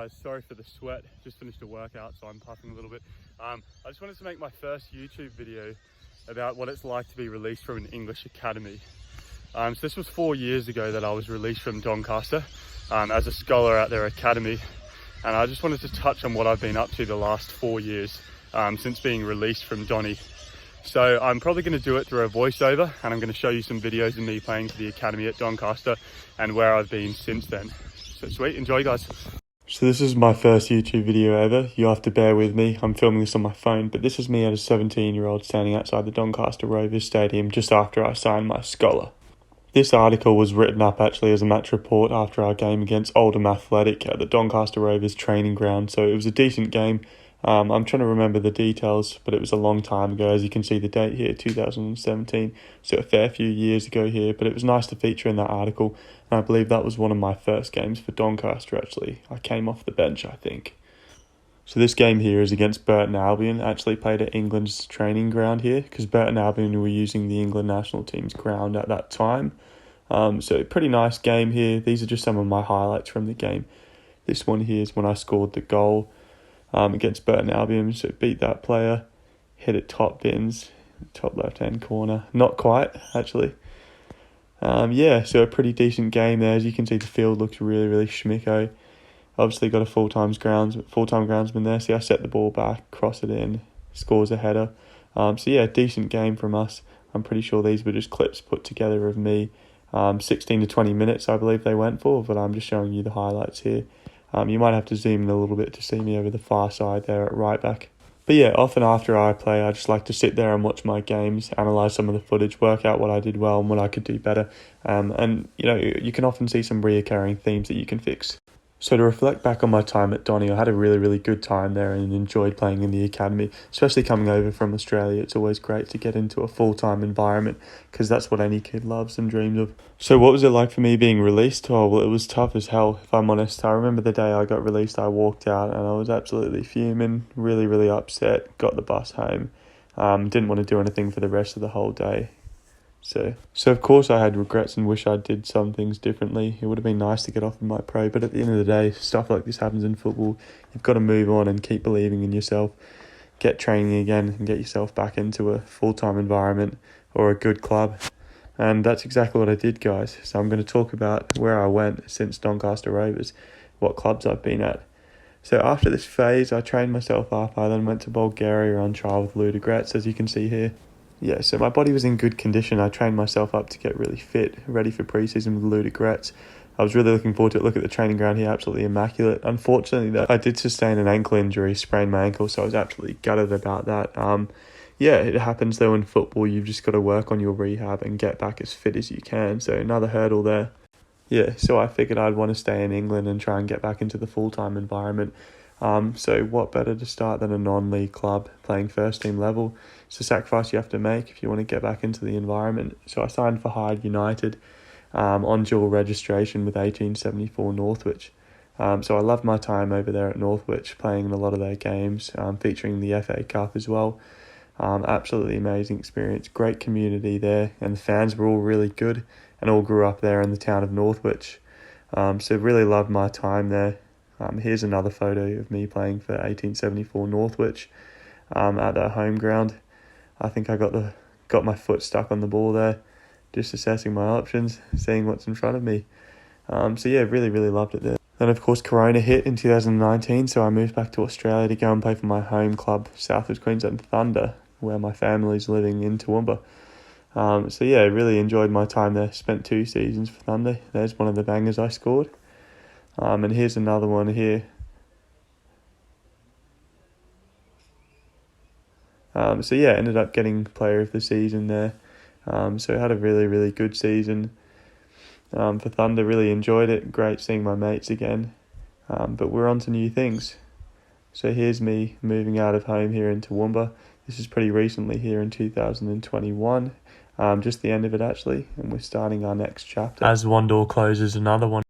guys, sorry for the sweat, just finished a workout so I'm puffing a little bit. I just wanted to make my first YouTube video about what it's like to be released from an English academy. So this was 4 years ago that I was released from Doncaster as a scholar at their academy, and I just wanted to touch on what I've been up to the last 4 years since being released from Donny. So I'm probably going to do it through a voiceover, and I'm going to show you some videos of me playing for the academy at Doncaster and where I've been since then. So sweet, enjoy guys. So this is my first YouTube video ever. You have to bear with me, I'm filming this on my phone, but this is me as a 17-year-old standing outside the Doncaster Rovers stadium just after I signed my scholar. This article was written up actually as a match report after our game against Oldham Athletic at the Doncaster Rovers training ground, so it was a decent game. I'm trying to remember the details, but it was a long time ago. As you can see the date here, 2017, so a fair few years ago here, but it was nice to feature in that article, and I believe that was one of my first games for Doncaster actually. I came off the bench, I think. So this game here is against Burton Albion, actually played at England's training ground here, because Burton Albion were using the England national team's ground at that time. So pretty nice game here. These are just some of my highlights from the game. This one here is when I scored the goal against Burton Albion, so beat that player, hit it top bins, top left hand corner, not quite actually. Yeah, so a pretty decent game there. As you can see, the field looks really schmicko. Obviously got a full-time groundsman there, so I set the ball back, cross it in, scores a header. So yeah, decent game from us. I'm pretty sure these were just clips put together of me. 16 to 20 minutes I believe they went for, but I'm just showing you the highlights here. You might have to zoom in a little bit to see me over the far side there at right back. But yeah, often after I play, I just like to sit there and watch my games, analyse some of the footage, work out what I did well and what I could do better. And you know, you can often see some reoccurring themes that you can fix. So to reflect back on my time at Donny, I had a really good time there and enjoyed playing in the academy, especially coming over from Australia. It's always great to get into a full-time environment because that's what any kid loves and dreams of. So what was it like for me being released? Oh, well, it was tough as hell, if I'm honest. I remember the day I got released, I walked out and I was absolutely fuming, really upset, got the bus home. Didn't want to do anything for the rest of the whole day. So of course I had regrets and wish I did some things differently. It would have been nice to get off of my pro, but at the end of the day, stuff like this happens in football. You've got to move on and keep believing in yourself, get training again and get yourself back into a full-time environment or a good club. And that's exactly what I did, guys. So I'm going to talk about where I went since Doncaster Rovers, what clubs I've been at. So after this phase, I trained myself up. I then went to Bulgaria on trial with Ludogorets, as you can see here. Yeah, so my body was in good condition. I trained myself up to get really fit, ready for pre-season with Ludogorets. I was really looking forward to it. Look at the training ground here, absolutely immaculate. Unfortunately, though, I did sustain an ankle injury, sprained my ankle, so I was absolutely gutted about that. Yeah, it happens though in football. You've just got to work on your rehab and get back as fit as you can. So another hurdle there. Yeah, so I figured I'd want to stay in England and try and get back into the full-time environment. So what better to start than a non-league club playing first team level? It's a sacrifice you have to make if you want to get back into the environment. So I signed for Hyde United on dual registration with 1874 Northwich. So I loved my time over there at Northwich, playing in a lot of their games, featuring the FA Cup as well. Absolutely amazing experience, great community there, and the fans were all really good and all grew up there in the town of Northwich. So really loved my time there. Here's another photo of me playing for 1874 Northwich at their home ground. I think I got my foot stuck on the ball there, just assessing my options, seeing what's in front of me. So yeah, really loved it there. Then of course Corona hit in 2019, so I moved back to Australia to go and play for my home club, South West Queensland Thunder, where my family's living in Toowoomba. So yeah, really enjoyed my time there. Spent 2 seasons for Thunder. There's one of the bangers I scored. And here's another one here. So yeah, ended up getting player of the season there. So had a really good season for Thunder. Really enjoyed it. Great seeing my mates again. But we're on to new things. So here's me moving out of home here in Toowoomba. This is pretty recently here in 2021. Just the end of it actually. And we're starting our next chapter. As one door closes, another one